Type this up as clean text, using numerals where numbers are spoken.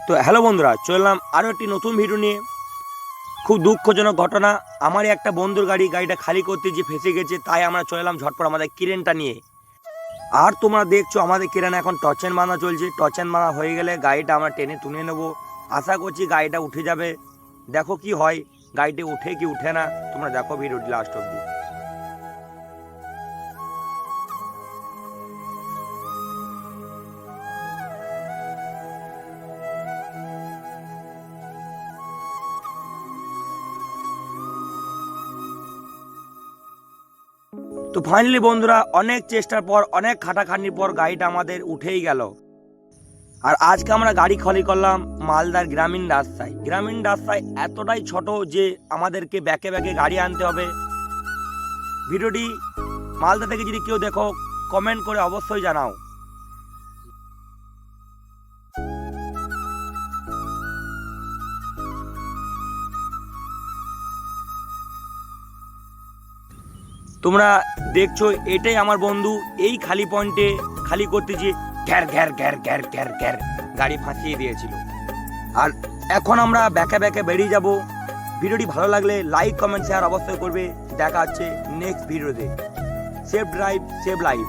তো হ্যালো বন্ধুরা, চললাম আরও একটি নতুন ভিডিও নিয়ে। খুব দুঃখজনক ঘটনা, আমারই একটা বন্ধুর গাড়িটা খালি করতে যে ফেসে গেছে, তাই আমরা চলে এলাম ঝটপট আমাদের ক্রেনটা নিয়ে। আর তোমরা দেখছো আমাদের ক্রেন এখন টচেন বাঁধা চলছে। টচেন বাঁধা হয়ে গেলে গাড়িটা আমরা টেনে তুলে নেবো। আশা করছি গাড়িটা উঠে যাবে। দেখো কি হয়, গাড়িটি উঠে কি উঠে না, তোমরা দেখো ভিডিওটি লাস্ট অবধি। তো ফাইনালি বন্ধুরা, অনেক চেষ্টার পর, অনেক খাটাখাটনির পর গাড়িটা আমাদের উঠেই গেল। আর আজকে আমরা গাড়ি খালি করলাম মালদার গ্রামীণ রাস্তায়। গ্রামীণ রাস্তায় এতটাই ছোট যে আমাদেরকে ব্যাকে ব্যাকে গাড়ি আনতে হবে। ভিডিওটি মালদা থেকে যদি কেউ দেখো, কমেন্ট করে অবশ্যই জানাও। তোমরা দেখছো এটাই আমার বন্ধু, এই খালি পয়েন্টে খালি করতে গিয়ে ঘ্যার ঘ্যার ঘ্যার ঘ্যার ঘ্যার ঘ্যার গাড়ি ফাঁসিয়ে দিয়েছিল। আর এখন আমরা ব্যাকে ব্যাকে বেরিয়ে যাব। ভিডিওটি ভালো লাগলে লাইক কমেন্ট শেয়ার অবশ্যই করবে। দেখা হচ্ছে নেক্সট ভিডিওতে। Safe drive save life.